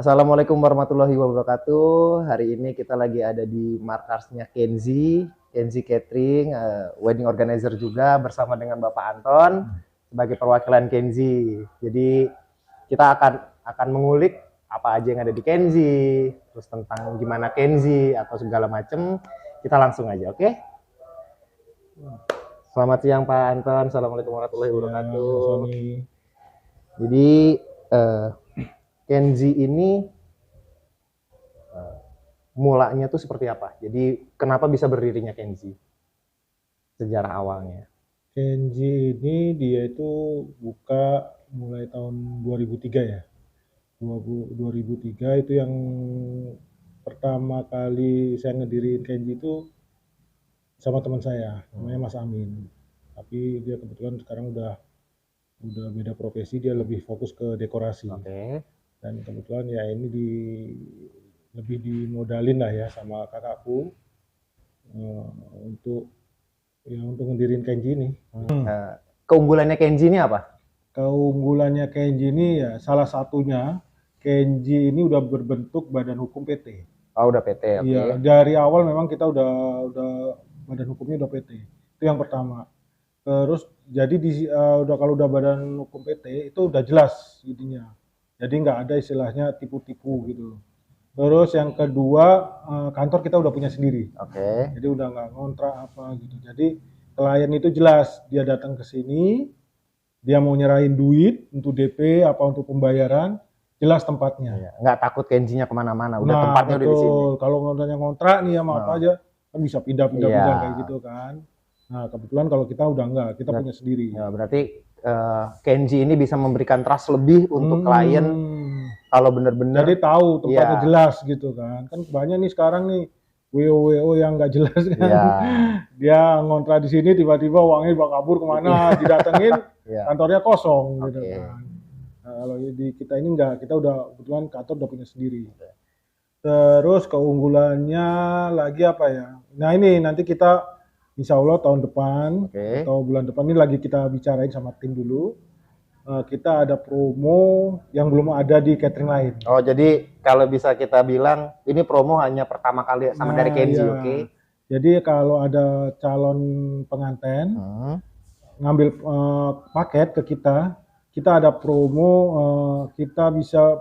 Assalamualaikum warahmatullahi wabarakatuh. Hari ini kita lagi ada di markasnya Kenzi Catering, wedding organizer juga bersama dengan Bapak Anton sebagai perwakilan Kenzi. Jadi kita akan mengulik apa aja yang ada di Kenzi, terus tentang gimana Kenzi atau segala macam. Kita langsung aja, oke? Selamat siang Pak Anton. Assalamualaikum warahmatullahi wabarakatuh. Jadi Kenzi ini mulanya tuh seperti apa? Jadi kenapa bisa berdirinya Kenzi? Sejarah awalnya. Kenzi ini dia itu buka mulai tahun 2003 ya. 2003 itu yang pertama kali saya ngedirin Kenzi itu sama teman saya, namanya Mas Amin. Tapi dia kebetulan sekarang udah beda profesi, dia lebih fokus ke dekorasi. Oke. Dan kebetulan ya ini lebih dimodalin lah ya sama kakakku untuk ngedirin Kenzi ini. Keunggulannya Kenzi ini apa? Keunggulannya Kenzi ini ya salah satunya Kenzi ini udah berbentuk badan hukum PT. Oh, udah PT, oke. Iya, dari awal memang kita udah badan hukumnya udah PT. Itu yang pertama. Terus jadi kalau udah badan hukum PT itu udah jelas intinya. Jadi nggak ada istilahnya tipu-tipu gitu. Terus yang kedua, kantor kita udah punya sendiri. Oke. Jadi udah nggak ngontrak apa gitu. Jadi klien itu jelas dia datang ke sini, dia mau nyerahin duit untuk DP apa untuk pembayaran, jelas tempatnya. Iya. Nggak takut Kenzinya kemana-mana, udah Nah, tempatnya udah di sini. kalau ngontrak nih sama apa aja, kan bisa pindah-pindah Iya. kayak gitu kan. Nah, kebetulan kalau kita udah enggak, kita punya sendiri. Ya, berarti Kenzi ini bisa memberikan trust lebih untuk klien kalau benar-benar. Jadi tahu tempatnya Iya. jelas gitu kan. Kan banyak nih sekarang nih WO yang nggak jelas kan. Iya. Dia ngontrak di sini tiba-tiba uangnya dibawa kabur kemana, didatengin Iya. kantornya kosong gitu Oke. kan. Nah, kalau di kita ini enggak, kita udah kebetulan kantor udah punya sendiri. Terus keunggulannya lagi apa ya? Nah ini nanti kita insya Allah tahun depan Oke. atau bulan depan ini lagi kita bicarain sama tim dulu. Kita ada promo yang belum ada di catering lain. Oh, jadi kalau bisa kita bilang ini promo hanya pertama kali sama dari Kenzi, Iya. oke? Jadi kalau ada calon pengantin ngambil paket ke kita ada promo, kita bisa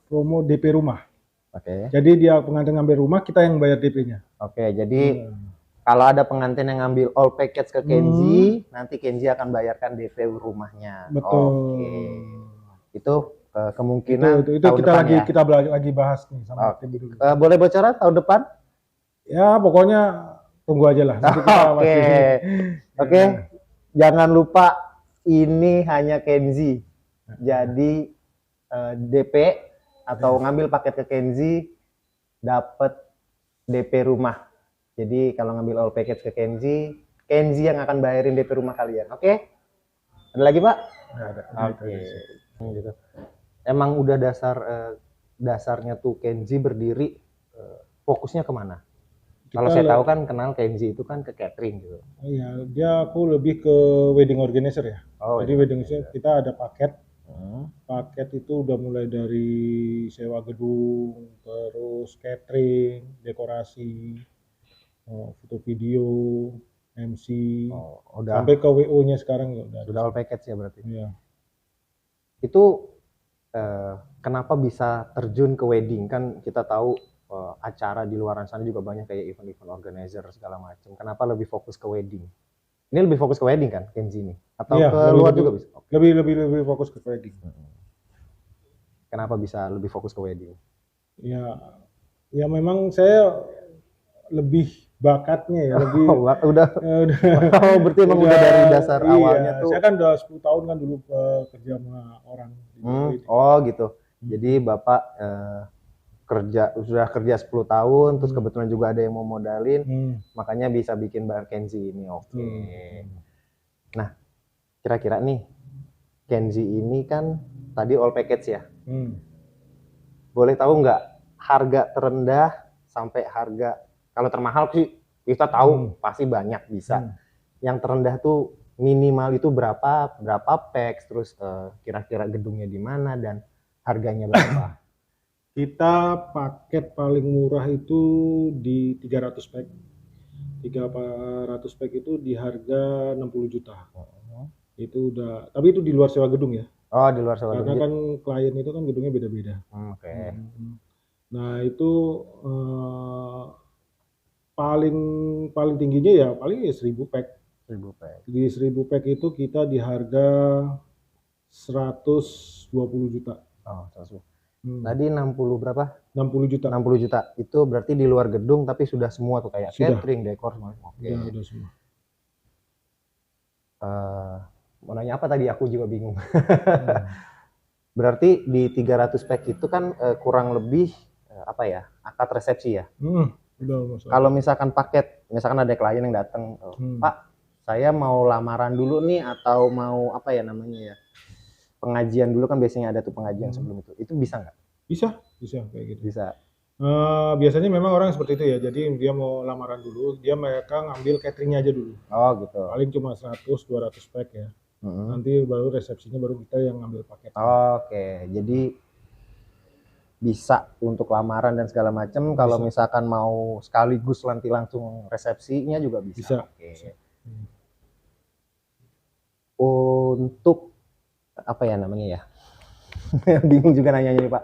promo DP rumah. Oke. Jadi dia pengantin ngambil rumah, kita yang bayar DP-nya. Oke, jadi kalau ada pengantin yang ngambil all package ke Kenzi, nanti Kenzi akan bayarkan DP rumahnya. Betul. Oke. Itu kemungkinan Itu tahun kita depan lagi ya. kita lagi bahas nih sama tim dulu. Boleh bocoran tahun depan? Ya pokoknya tunggu aja lah. Nanti kita Oke. Oke. Jangan lupa ini hanya Kenzi. Jadi DP atau ngambil paket ke Kenzi dapat DP rumah. Jadi kalau ngambil all package ke Kenzi yang akan bayarin DP rumah kalian. Oke? Ada lagi, Pak? Ada. Oke. Gitu. Emang udah dasarnya tuh Kenzi berdiri fokusnya kemana? Kalau saya tahu kan kenal Kenzi itu kan ke catering gitu. Iya, dia aku lebih ke wedding organizer ya. Oh, jadi wedding organizer kita ada paket. Paket itu udah mulai dari sewa gedung, terus catering, dekorasi, foto video, MC, sampai ke WO-nya sekarang ya udah all package ya berarti. Iya. Itu kenapa bisa terjun ke wedding? Kan kita tahu acara di luar sana juga banyak kayak event-event organizer segala macam. Kenapa lebih fokus ke wedding? Ini lebih fokus ke wedding kan Kenzi ini? Atau iya, ke luar juga bisa? Lebih fokus ke wedding. Kenapa bisa lebih fokus ke wedding? Ya memang saya lebih bakatnya ya, lebih berarti emang udah dari dasar awalnya tuh. Saya kan udah 10 tahun kan dulu kerja sama orang. Oh gitu. Jadi Bapak sudah kerja 10 tahun, terus kebetulan juga ada yang mau modalin, makanya bisa bikin bar Kenzi ini. Oke. Nah, kira-kira nih Kenzi ini kan tadi all package ya. Boleh tahu nggak harga terendah sampai harga, kalau termahal sih kita tahu pasti banyak bisa. Yang terendah tuh minimal itu berapa packs, terus kira-kira gedungnya di mana dan harganya berapa? Kita paket paling murah itu di 300 pack. 300 pack itu di harga 60 juta. Itu udah, tapi itu di luar sewa gedung ya. Oh, di luar sewa Karena gedung. kan klien itu kan gedungnya beda-beda. Oke. Nah, itu paling paling tingginya ya paling ya 1000 pack. 1000 pack. Di 1000 pack itu kita di harga 120 juta. Oh, 120. Tadi 60 berapa? 60 juta. 60 juta. Itu berarti di luar gedung tapi sudah semua tuh kayak Sudah. catering, dekor semua. Oke. Udah semua. Mau nanya apa tadi aku juga bingung. Berarti di 300 pack itu kan kurang lebih apa ya? Akad resepsi ya. Kalau misalkan paket, misalkan ada klien yang datang, Pak, saya mau lamaran dulu nih atau mau apa ya namanya ya? Pengajian dulu kan biasanya ada tuh pengajian sebelum itu bisa nggak? Bisa kayak gitu. Bisa. Biasanya memang orang seperti itu ya. Jadi dia mau lamaran dulu, mereka ngambil cateringnya aja dulu. Oh gitu. Paling cuma 100-200 pack ya. Nanti baru resepsinya baru kita yang ngambil paket. Oke, jadi bisa untuk lamaran dan segala macam. Kalau misalkan mau sekaligus nanti langsung resepsinya juga bisa. Bisa. Oke. Untuk apa ya namanya ya? Bingung juga nanya nih Pak.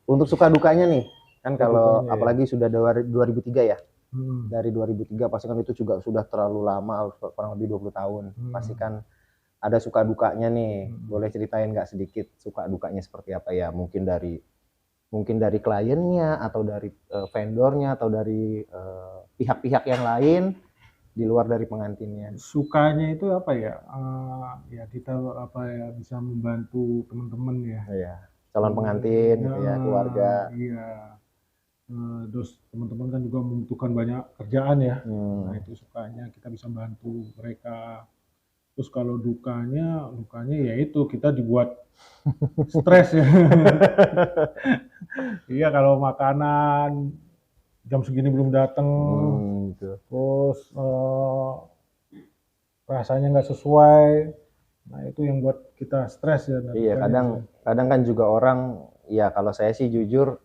Untuk suka dukanya nih, kan kalau apalagi sudah 2003 ya. Dari 2003 pasti kan itu juga sudah terlalu lama, kurang lebih 20 tahun. Pasti kan ada suka dukanya nih. Boleh ceritain nggak sedikit suka dukanya seperti apa ya? Mungkin dari kliennya atau dari vendornya atau dari pihak-pihak yang lain di luar dari pengantinnya. Sukanya itu apa ya? Ya kita apa ya bisa membantu teman-teman ya. Iya. Calon pengantin gitu ya, keluarga. Iya. Terus teman-teman kan juga membutuhkan banyak kerjaan ya. Nah itu sukanya kita bisa bantu mereka. Terus kalau dukanya ya itu kita dibuat stres ya. Iya kalau makanan jam segini belum datang, terus rasanya nggak sesuai. Nah itu yang buat kita stres ya. Iya kadang kan juga orang ya kalau saya sih jujur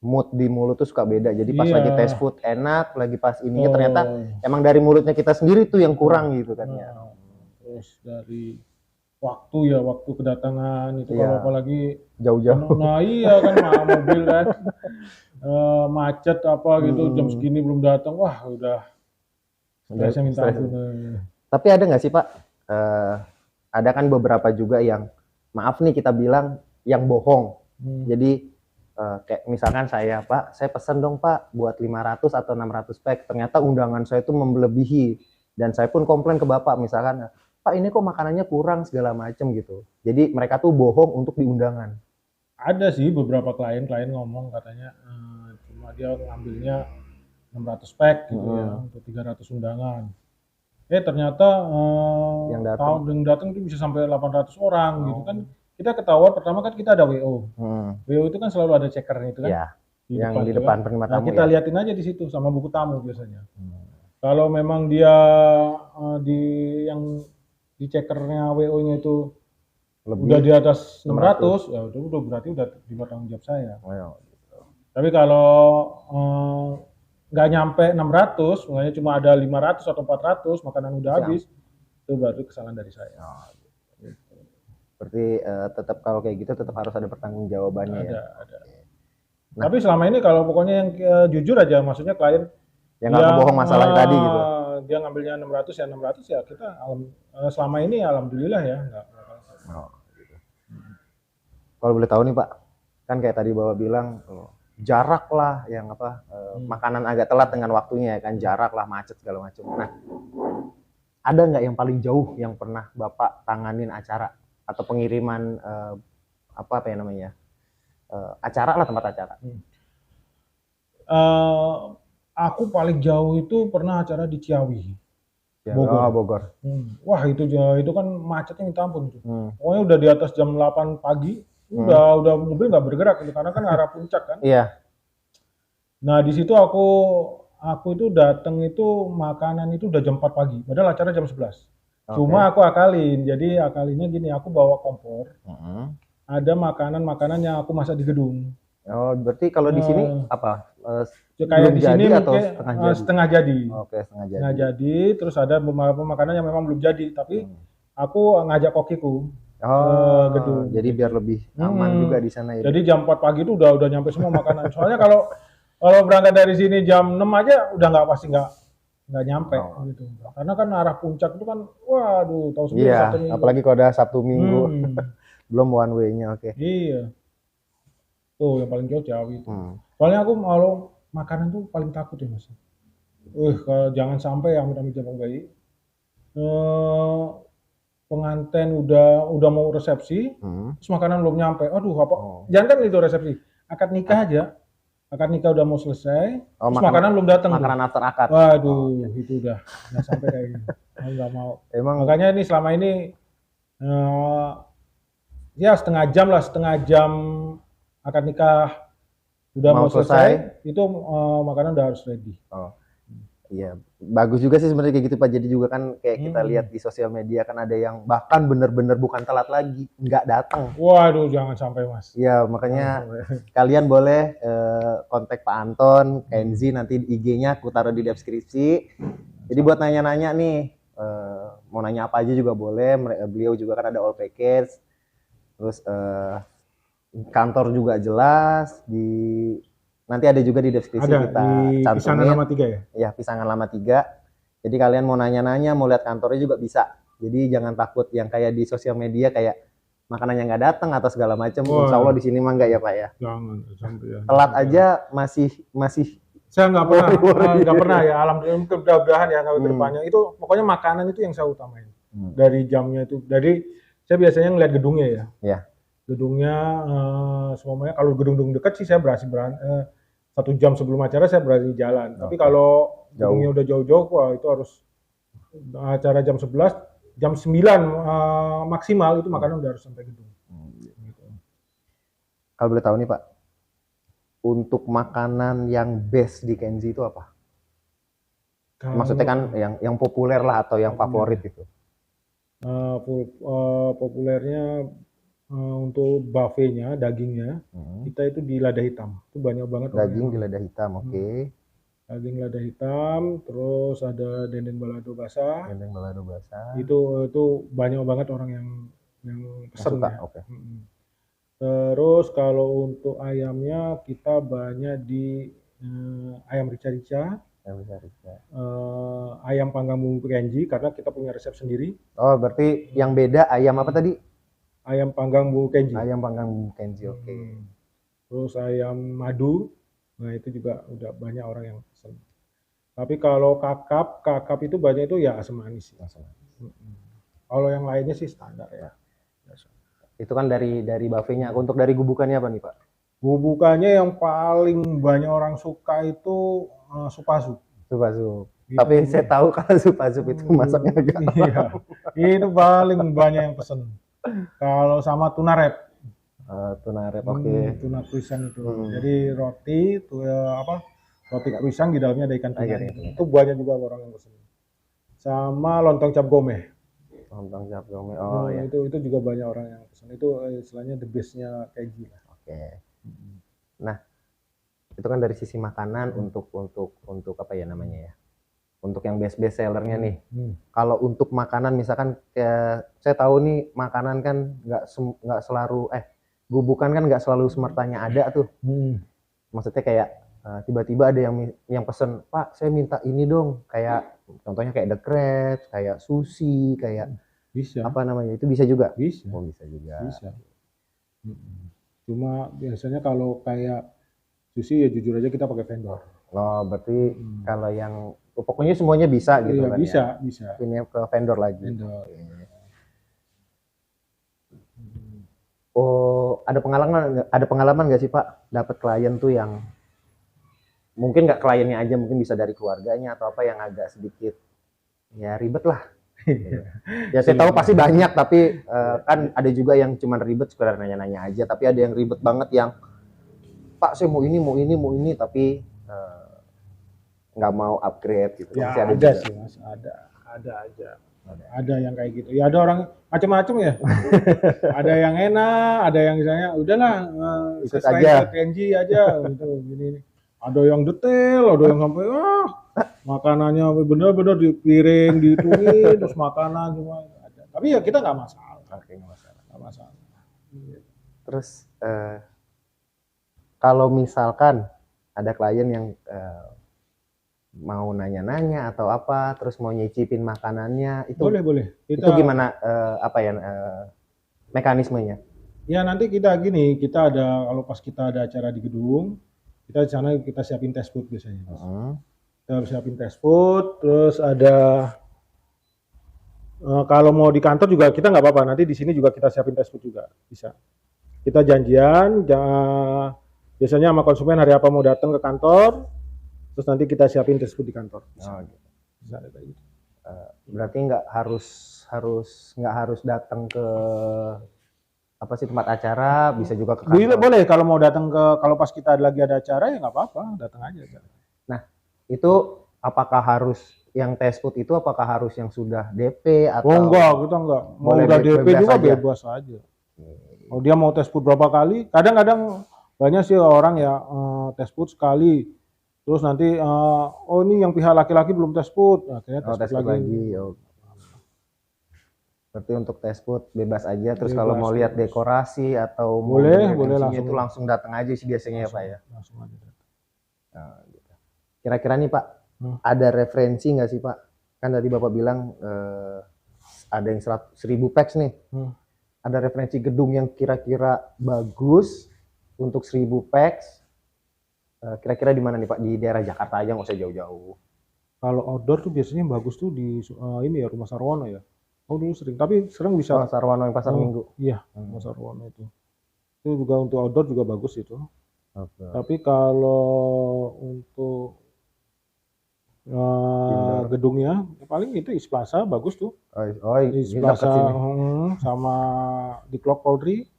mood di mulut tuh suka beda. Jadi pas lagi taste food enak, lagi pas ininya ternyata emang dari mulutnya kita sendiri tuh yang kurang gitu kan ya. Terus dari waktu kedatangan itu kalau apalagi jauh-jauh. Nah iya kan mobil kan macet apa gitu jam segini belum datang, wah udah saya minta ampun. Tapi ada nggak sih Pak? Ada kan beberapa juga yang maaf nih kita bilang yang bohong. Jadi kayak misalkan saya Pak, saya pesan dong Pak buat 500 atau 600 pack. Ternyata undangan saya itu melebihi dan saya pun komplain ke Bapak misalkan, Pak ini kok makanannya kurang segala macam gitu. Jadi mereka tuh bohong untuk diundangan. Ada sih beberapa klien ngomong katanya cuma dia ngambilnya 600 pack gitu ya untuk 300 undangan. Ternyata yang datang itu bisa sampai 800 orang gitu kan. Kita ketahuan pertama kan kita ada WO. WO itu kan selalu ada checkernya itu kan. Ya, yang di depan penerima tamu. Nah, kita liatin aja di situ sama buku tamu biasanya. Kalau memang dia yang di checkernya WO-nya itu udah di atas 600, ya udah berarti udah di tanggung jawab saya. Tapi kalau nggak nyampe 600, makanya cuma ada 500 atau 400, makanan udah habis, itu baru kesalahan dari saya. Berarti tetap kalau kayak gitu tetap harus ada pertanggungjawabannya ya. Ada. Tapi selama ini kalau pokoknya yang jujur aja, maksudnya klien yang nggak bohong masalah tadi gitu. Dia ngambilnya 600 ya kita selama ini alhamdulillah ya nggak. Gitu. Kalau boleh tahu nih Pak, kan kayak tadi Bapak bilang jarak lah yang makanan agak telat dengan waktunya ya kan, jarak lah, macet segala macam. Nah, ada nggak yang paling jauh yang pernah Bapak tanganin acara atau pengiriman apa ya namanya acara lah, tempat acara? Aku paling jauh itu pernah acara di Ciawi, Bogor. Wah itu kan macetnya minta ampun itu. Pokoknya udah di atas jam 8 pagi, udah mobil nggak bergerak gitu, karena kan arah puncak kan. Iya. Nah di situ aku itu datang itu makanan itu udah jam 4 pagi, padahal acara jam 11. Cuma aku akalin, jadi akalinnya gini, aku bawa kompor. Ada makanan yang aku masak di gedung. Oh, berarti kalau di sini apa? Kayak Belum di sini jadi atau mungkin setengah jadi? setengah jadi. Oke, setengah Setengah jadi. jadi, terus ada beberapa makanan yang memang belum jadi, tapi aku ngajak kokiku ke Oh, gedung jadi biar gitu. lebih aman juga di sana ya. Jadi jam 4 pagi itu udah nyampe semua makanan. Soalnya kalau kalau berangkat dari sini jam 6 aja udah nggak nyampe Oh. gitu. Karena kan arah puncak itu kan, waduh, tahu sendiri Iya, Sabtu Minggu. apalagi kalau ada Sabtu Minggu, Hmm, belum one way-nya, oke. iya, tuh yang paling jauh itu. Hmm. Soalnya aku kalau makanan tuh paling takut ya mas. Kalau jangan sampai yang amit-amit jabang bayi. Eh, pengantin udah mau resepsi, terus makanan belum nyampe. Aduh, apa? Oh. Jangan kan itu resepsi, akad nikah aja. Akad nikah udah mau selesai, Oh, terus makanan belum datang. Makanan after akad. Waduh, itu udah nggak sampai kayak gini. Aku nggak mau. Emang Makanya ini selama ini ya setengah jam akad nikah udah mau selesai, itu makanan udah harus ready. Oh. Iya, bagus juga sih sebenarnya kayak gitu Pak. Jadi juga kan kayak kita lihat di sosial media kan ada yang bahkan bener-bener bukan telat lagi, nggak datang. Waduh, jangan sampai mas. Iya, makanya kalian boleh kontak Pak Anton, Kenzi, nanti IG-nya aku taruh di deskripsi. Jadi buat nanya-nanya nih, mau nanya apa aja juga boleh. Beliau juga kan ada all package. Terus kantor juga jelas di nanti ada juga di deskripsi ada, kita di cantumin. Pisangan Lama 3 ya? Ya, Pisangan Lama 3. Jadi kalian mau nanya-nanya, mau lihat kantornya juga bisa. Jadi jangan takut yang kayak di sosial media kayak makanannya nggak datang atau segala macam. Insya Allah di sini mah nggak ya Pak ya. Jangan sampai ya. Telat aja masih. Saya nggak pernah ya. Alhamdulillah mudah-mudahan ya kalau kedepannya itu pokoknya makanan itu yang saya utamain. Dari jamnya itu. Dari saya biasanya ngeliat gedungnya ya. Ya. Gedungnya semuanya kalau gedung-gedung dekat sih saya berhasil 1 jam sebelum acara saya berani jalan. Tapi kalau gedungnya udah jauh-jauh, wah itu harus acara jam 11, jam 9 maksimal itu makanan udah harus sampai gedung. Gitu. Kalau boleh tahu nih Pak, untuk makanan yang best di Kenzi itu apa? Maksudnya kan yang populer lah atau yang favorit itu? Populernya untuk buffetnya, dagingnya, kita itu di lada hitam. Itu banyak banget. Daging di lada hitam, oke. Daging lada hitam, terus ada dendeng balado basah. Dendeng balado basah. Itu banyak banget orang yang pesen ya. Oke. Terus kalau untuk ayamnya kita banyak di ayam rica-rica. Ayam panggang bumbu Kenzi karena kita punya resep sendiri. Oh, berarti yang beda ayam apa tadi? Ayam panggang bumbu Kenzi. Ayam panggang bumbu Kenzi, oke. Terus ayam madu, nah itu juga udah banyak orang yang pesen. Tapi kalau kakap itu banyak itu ya asam manis. Kalau yang lainnya sih standar ya. Itu kan dari buffetnya. Untuk dari gubukannya apa nih Pak? Gubukannya yang paling banyak orang suka itu sup-sup. Sup-sup. Tapi saya tahu kalau sup-sup itu masaknya agak iya. Itu paling banyak yang pesen. Kalau sama tuna wrap. Tuna wrap, oke. Tuna cruisan itu. Jadi roti cruisan di dalamnya ada ikan tuna. Itu banyak juga orang yang pesen. Sama lontong cap gomeh. Lontong cap gomeh. Oh iya. Itu juga banyak orang yang pesen. Itu istilahnya the best-nya Kenzi lah. Oke. Nah, itu kan dari sisi makanan untuk apa ya namanya ya? Untuk yang best sellernya nih. Kalau untuk makanan misalkan saya tahu nih makanan kan nggak selalu gubukan kan nggak selalu semertanya ada tuh. Maksudnya kayak tiba-tiba ada yang pesen, Pak saya minta ini dong, kayak contohnya kayak The Crepes, kayak sushi, kayak bisa. Apa namanya itu bisa juga? Bisa. Oh bisa juga. Bisa. Cuma biasanya kalau kayak sushi ya jujur aja kita pakai vendor. Oh berarti kalau yang pokoknya semuanya bisa gitu kan ya? Bisa. Ini ke vendor lagi. Vendor. Oh, ada pengalaman nggak sih Pak dapat klien tuh yang mungkin nggak kliennya aja, mungkin bisa dari keluarganya atau apa yang agak sedikit ya ribet lah. Ya saya tahu pasti banyak, tapi kan ada juga yang cuma ribet sekedar nanya-nanya aja, tapi ada yang ribet banget yang Pak saya mau ini tapi nggak mau upgrade gitu. Ya ada sih Mas, ada aja. Ada yang kayak gitu. Ya ada orang macam-macam ya. Ada yang enak, ada yang misalnya udahlah Ikut sesuai aja. ke Kenji aja gitu gini. Ada yang detail, ada yang sampai makanannya bener-bener di piring dihitungin terus makanan semua ada. Tapi ya kita nggak masalah. Oke, nggak masalah. Nggak masalah. Terus kalau misalkan ada klien yang mau nanya-nanya atau apa, terus mau nyicipin makanannya, itu Boleh. itu gimana mekanismenya? Ya nanti kita kita ada kalau pas kita ada acara di gedung, kita di sana kita siapin test food biasanya. Kita siapin test food, terus ada kalau mau di kantor juga kita nggak apa-apa. Nanti di sini juga kita siapin test food juga bisa. Kita janjian, biasanya sama konsumen hari apa mau datang ke kantor, terus nanti kita siapin test food di kantor. Bisa. Bisa ada kayak gitu. Berarti nggak harus datang ke apa sih tempat acara, bisa juga ke kantor. Boleh kalau mau datang kalau pas kita lagi ada acara ya nggak apa-apa, datang aja. Nah, itu apakah harus yang test food itu apakah harus yang sudah DP atau? Oh enggak, kita enggak. Mau Boleh udah DP juga aja. bebas aja. Oh dia mau test food berapa kali? Kadang-kadang banyak sih orang ya test food sekali. Terus nanti oh ini yang pihak laki-laki belum test food. Nah, akhirnya test food lagi. Oh. Berarti untuk test food bebas aja. Terus kalau mau lihat dekorasi atau boleh langsung itu langsung datang aja sih biasanya ya Pak ya. Langsung aja. Nah, gitu. Kira-kira nih Pak, ada referensi nggak sih Pak? Kan tadi Bapak bilang ada yang 1.000 packs nih. Ada referensi gedung yang kira-kira bagus untuk 1.000 packs. Kira-kira di mana nih Pak? Di daerah Jakarta aja, nggak usah jauh-jauh. Kalau outdoor tuh biasanya bagus tuh di ini ya Rumah Sarwono ya. Oh dulu sering, tapi sering bisa. Rumah Sarwono yang Pasar Minggu. Iya, Rumah Sarwono itu. Itu juga untuk outdoor juga bagus itu. Tapi kalau untuk gedungnya paling itu East Plaza bagus tuh. East Plaza sama di Clock Poultry.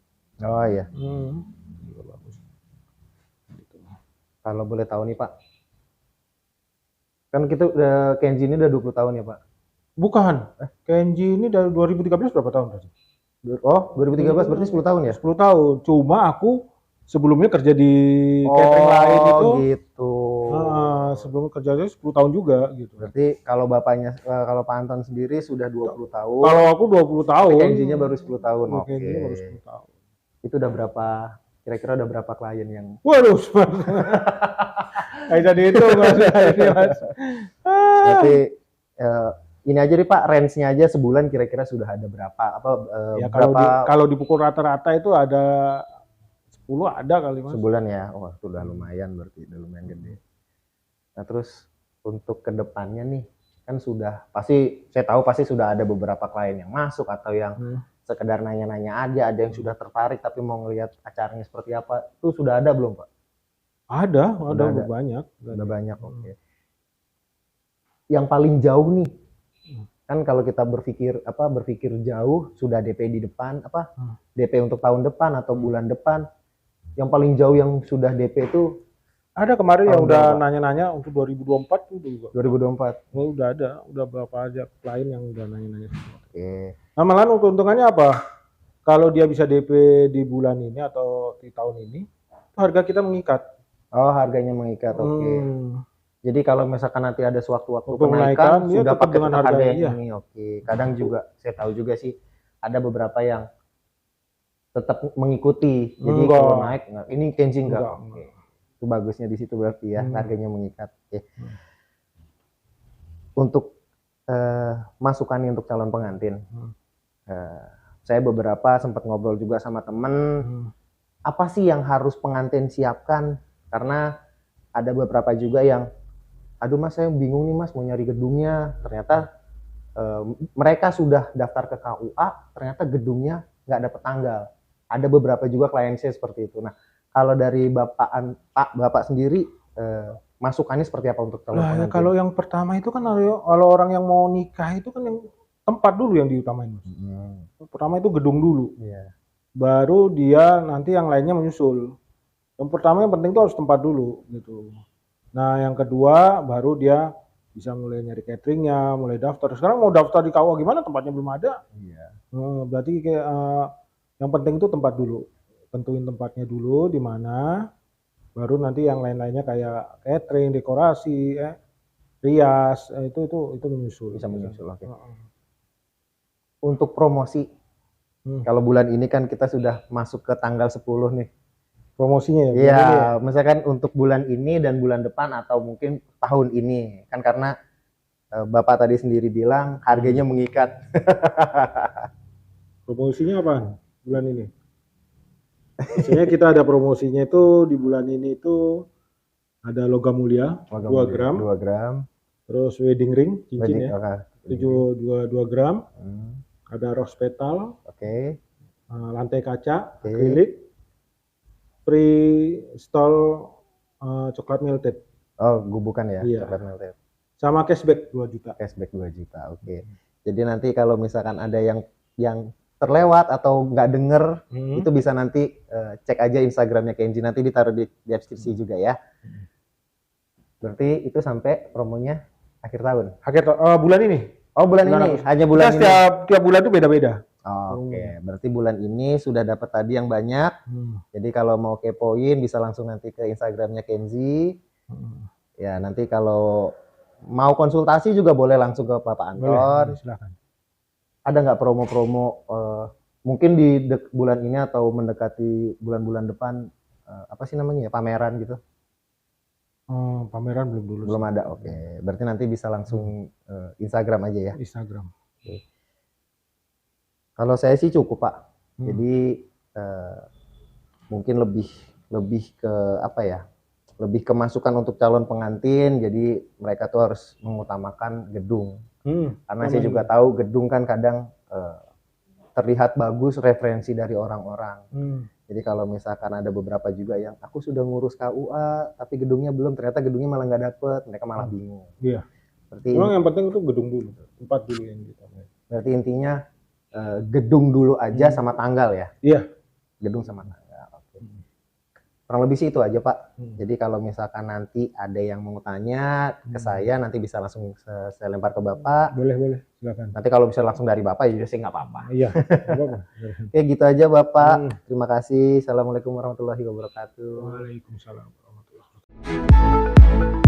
Oh iya. Juga bagus. Gitu. Kalau boleh tahu nih Pak, kan kita Kenji ini udah 20 tahun ya Pak? Bukan, Kenji ini dari 2013 berapa tahun tadi? Oh 2013 berarti 10 tahun ya? 10 tahun, cuma aku sebelumnya kerja di catering lain itu. Gitu. Sebelumnya kerja 10 tahun juga gitu. Berarti kalau bapaknya, kalau Pak Anton sendiri sudah 20 tahun. Kalau aku 20 tahun. Kenjinya baru 10 tahun. Kenjinya baru 10 tahun. Itu udah berapa, kira-kira udah berapa klien yang? Waduh, kayak jadi itu Mas. Berarti ini aja nih Pak, range-nya aja sebulan kira-kira sudah ada berapa? Ya kalau dipukul rata-rata itu ada 10 ada kali Mas. Sebulan ya, wah itu udah lumayan berarti, udah lumayan gede. Nah terus untuk kedepannya nih, kan sudah pasti, saya tahu pasti sudah ada beberapa klien yang masuk atau yang sekedar nanya-nanya aja, ada yang sudah tertarik tapi mau ngelihat acaranya seperti apa, itu sudah ada belum Pak? Ada banyak. Udah banyak, oke. Yang paling jauh nih, kan kalau kita berpikir jauh, sudah DP di depan, DP untuk tahun depan atau bulan depan, yang paling jauh yang sudah DP itu ada kemarin yang udah nanya-nanya untuk 2024 tuh juga. 2024. Oh, udah ada, udah berapa aja klien yang udah nanya-nanya. Oke. Nah, malahan keuntungannya apa? Kalau dia bisa DP di bulan ini atau di tahun ini, harga kita mengikat. Oh, harganya mengikat. Oke. Jadi kalau misalkan nanti ada sewaktu-waktu kenaikan, sudah pakai dengan harga ini. Oke. Kadang juga saya tahu juga sih ada beberapa yang tetap mengikuti. Jadi kalau naik, ini Kenji enggak. Oke. Itu bagusnya di situ berarti ya, harganya mengikat. Oke. Untuk masukannya untuk calon pengantin, saya beberapa sempat ngobrol juga sama temen, apa sih yang harus pengantin siapkan? Karena ada beberapa juga yang, aduh Mas saya bingung nih Mas mau nyari gedungnya, ternyata mereka sudah daftar ke KUA, ternyata gedungnya nggak dapat tanggal. Ada beberapa juga klien saya seperti itu. Nah, kalau dari Bapak sendiri, masukannya seperti apa untuk calon pengantin? Kalau yang pertama itu kan kalau orang yang mau nikah itu kan yang tempat dulu yang diutamain. Pertama itu gedung dulu. Baru dia nanti yang lainnya menyusul. Yang pertama yang penting itu harus tempat dulu gitu. Nah, yang kedua baru dia bisa mulai nyari cateringnya, mulai daftar. Sekarang mau daftar di KUA gimana? Tempatnya belum ada. Iya. Berarti kayak yang penting itu tempat dulu. Tentuin tempatnya dulu di mana, baru nanti yang lain-lainnya kayak catering, dekorasi, rias, itu menyusul. Bisa menyusul. Oke. Heeh. Untuk promosi, Hmm. kalau bulan ini kan kita sudah masuk ke tanggal 10 nih. Promosinya ya. Iya, bulan ini ya? misalkan untuk bulan ini dan bulan depan atau mungkin tahun ini. Kan karena Bapak tadi sendiri bilang harganya mengikat. Promosinya apa bulan ini? Biasanya kita ada promosinya itu di bulan ini itu ada logam mulia 2 gram, 2 gram. terus wedding ring cincin Wedding, ya oke. 2 gram, Hmm, ada rose petal, Oke. lantai kaca, Oke. akrilik, free stall coklat melted, Oh, gubukan ya, Iya. coklat melted. sama cashback 2 juta. Cashback 2 juta. Oke. Jadi nanti kalau misalkan ada yang terlewat atau nggak denger, itu bisa nanti cek aja Instagramnya Kenji, nanti ditaruh di deskripsi juga ya. Berarti itu sampai promonya akhir tahun. Bulan ini. Oh, bulan ini, Agustus. hanya bulan Kita ini. tiap bulan itu beda-beda. Oke, berarti bulan ini sudah dapat tadi yang banyak. Jadi kalau mau kepoin bisa langsung nanti ke Instagramnya Kenzi. Ya, nanti kalau mau konsultasi juga boleh langsung ke Bapak Anton. Boleh, silakan. Ada nggak promo-promo mungkin di bulan ini atau mendekati bulan-bulan depan, apa sih namanya ya, pameran gitu? Pameran belum dulu. Belum ada. Oke. Berarti nanti bisa langsung Instagram aja ya. Instagram. Kalau saya sih cukup, Pak. Hmm. Jadi mungkin lebih ke apa ya? Lebih ke masukan untuk calon pengantin. Jadi mereka tuh harus mengutamakan gedung. Karena saya juga tahu gedung kan kadang terlihat bagus referensi dari orang-orang. Jadi kalau misalkan ada beberapa juga yang aku sudah ngurus KUA tapi gedungnya belum, ternyata gedungnya malah nggak dapet, mereka malah bingung. Iya. Berarti Memang yang penting itu gedung dulu, tempat dulu yang gitu. berarti intinya gedung dulu aja sama tanggal ya. Iya. Gedung sama tanggal. Oke. Kurang lebih sih itu aja, Pak. Jadi kalau misalkan nanti ada yang mau tanya ke saya, nanti bisa langsung saya lempar ke Bapak. Boleh, silakan. Nanti kalau bisa langsung dari Bapak ya sih nggak apa-apa. Iya, nggak apa-apa. Oke, gitu aja Bapak. Terima kasih. Assalamualaikum warahmatullahi wabarakatuh. Waalaikumsalam warahmatullahi wabarakatuh.